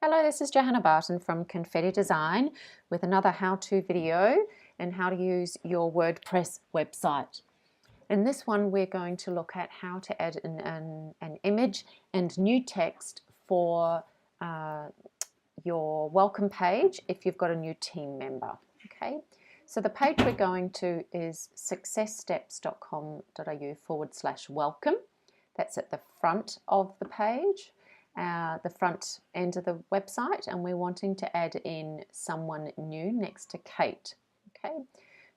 Hello, this is Johanna Barton from Confetti Design with another how-to video and how to use your WordPress website. In this one, we're going to look at how to add an image and new text for your welcome page if you've got a new team member. Okay, so the page we're going to is successteps.com.au/welcome. That's at the front of the page. The front end of the website, and we're wanting to add in someone new next to Kate. Okay,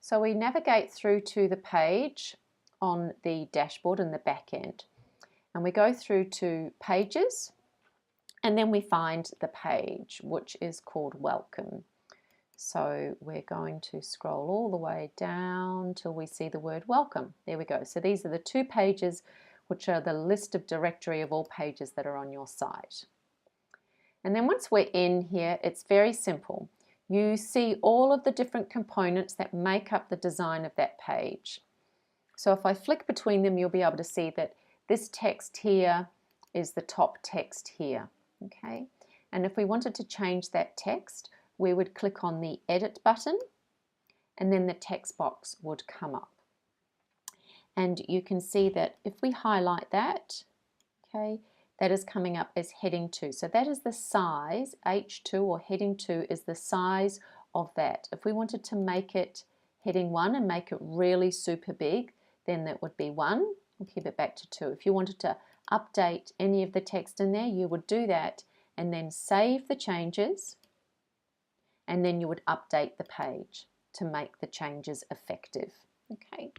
so we navigate through to the page on the dashboard in the back end, and we go through to pages, and then we find the page which is called welcome. So we're going to scroll all the way down till we see the word welcome. There we go. So these are the two pages which are the list of directory of all pages that are on your site. And then once we're in here, it's very simple. You see all of the different components that make up the design of that page. So if I flick between them, you'll be able to see that this text here is the top text here. Okay, and if we wanted to change that text, we would click on the edit button, and then the text box would come up. And you can see that if we highlight that, okay, that is coming up as heading 2. So that is the size, H2 or heading 2 is the size of that. If we wanted to make it heading 1 and make it really super big, then that would be 1. We'll keep it back to 2. If you wanted to update any of the text in there, you would do that and then save the changes, and then you would update the page to make the changes effective. Okay,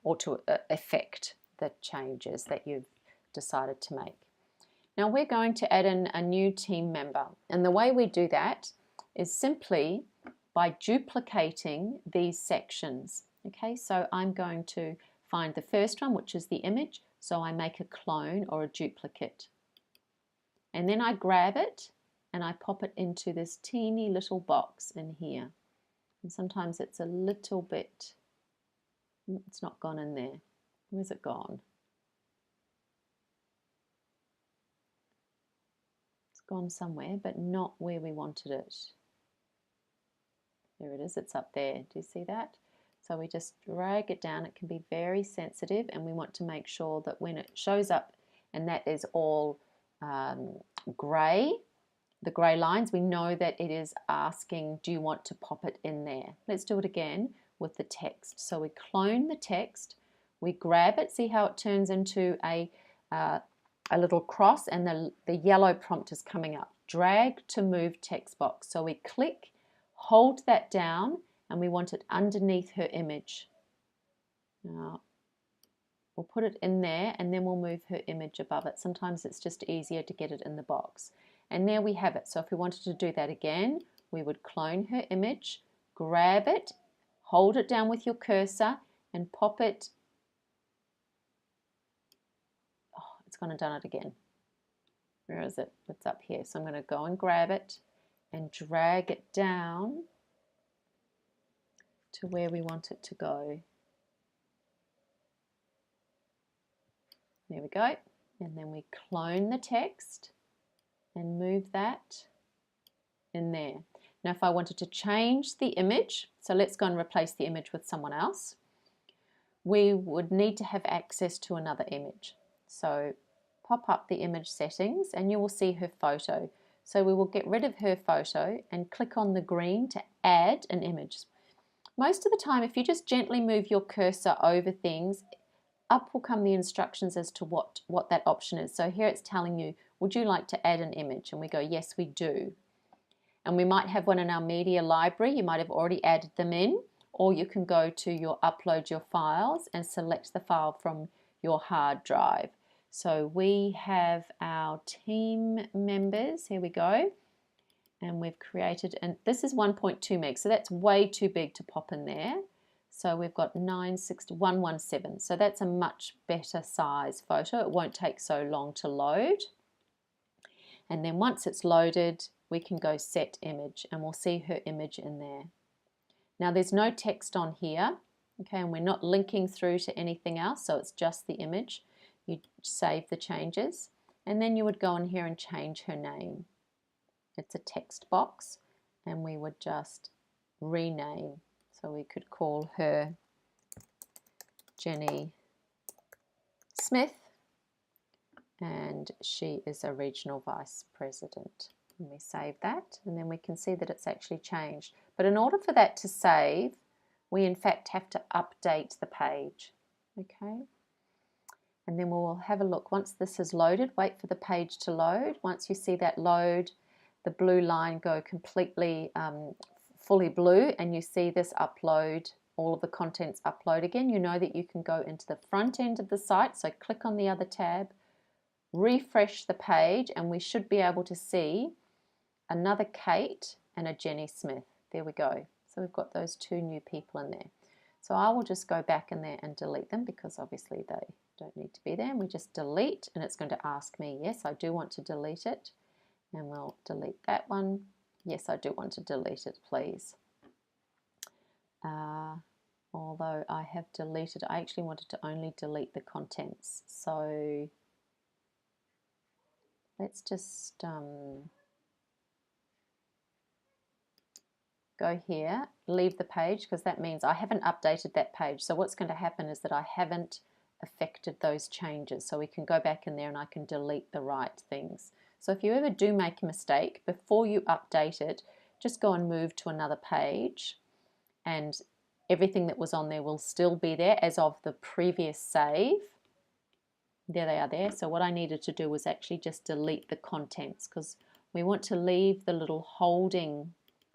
or to affect the changes that you've decided to make. Now we're going to add in a new team member, and the way we do that is simply by duplicating these sections. Okay, so I'm going to find the first one, which is the image, so I make a clone or a duplicate. And then I grab it and I pop it into this teeny little box in here. And sometimes it's a little bit, it's not gone in there. Where's it gone? It's gone somewhere, but not where we wanted it. There it is, it's up there. Do you see that? So we just drag it down. It can be very sensitive, and we want to make sure that when it shows up, and that is all grey, the grey lines, we know that it is asking, do you want to pop it in there? Let's do it again with the text. So we clone the text, we grab it, see how it turns into a little cross, and the yellow prompt is coming up. Drag to move text box. So we click, hold that down, and we want it underneath her image. Now, we'll put it in there, and then we'll move her image above it. Sometimes it's just easier to get it in the box. And there we have it. So if we wanted to do that again, we would clone her image, grab it, hold it down with your cursor, and pop it. Oh, it's gone and done it again. Where is it? It's up here. So I'm going to go and grab it and drag it down to where we want it to go. There we go. And then we clone the text and move that in there. Now if I wanted to change the image, so let's go and replace the image with someone else, we would need to have access to another image. So pop up the image settings and you will see her photo. So we will get rid of her photo and click on the green to add an image. Most of the time, if you just gently move your cursor over things, up will come the instructions as to what that option is. So here it's telling you, would you like to add an image? And we go, yes, we do. And we might have one in our media library. You might have already added them in, or you can go to your upload your files and select the file from your hard drive. So we have our team members. Here we go. And we've created, and this is 1.2 meg, so that's way too big to pop in there. So we've got 96117, so that's a much better size photo. It won't take so long to load. And then once it's loaded, we can go set image, and we'll see her image in there. Now there's no text on here, okay, and we're not linking through to anything else, so it's just the image. You save the changes, and then you would go in here and change her name. it's a text box, and we would just rename. So we could call her Jenny Smith, and she is a regional vice president. And we save that, and then we can see that it's actually changed. But in order for that to save, we in fact have to update the page. Okay, and then we'll have a look. Once this is loaded, wait for the page to load. Once you see that load, the blue line go completely fully blue, and you see this upload, all of the contents upload again, you know that you can go into the front end of the site. So click on the other tab, refresh the page, and we should be able to see another Kate and a Jenny Smith. There we go. So we've got those two new people in there. So I will just go back in there and delete them, because obviously they don't need to be there. And we just delete, and it's going to ask me, yes, I do want to delete it. And we'll delete that one. Yes, I do want to delete it, please. Although I have deleted, I actually wanted to only delete the contents. So let's just go here, leave the page, because that means I haven't updated that page. So what's going to happen is that I haven't affected those changes. So we can go back in there and I can delete the right things. So if you ever do make a mistake, before you update it, just go and move to another page, and everything that was on there will still be there as of the previous save. There they are there. So what I needed to do was actually just delete the contents, because we want to leave the little holding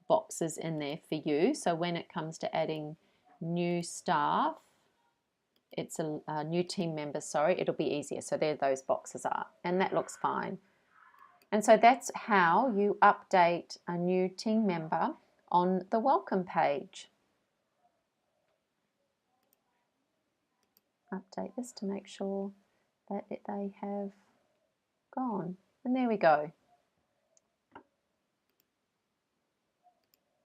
boxes in there for you. So when it comes to adding new staff, it's a new team member, sorry, it'll be easier. So there those boxes are, and that looks fine. And so that's how you update a new team member on the welcome page. Update this to make sure that they have gone. And there we go.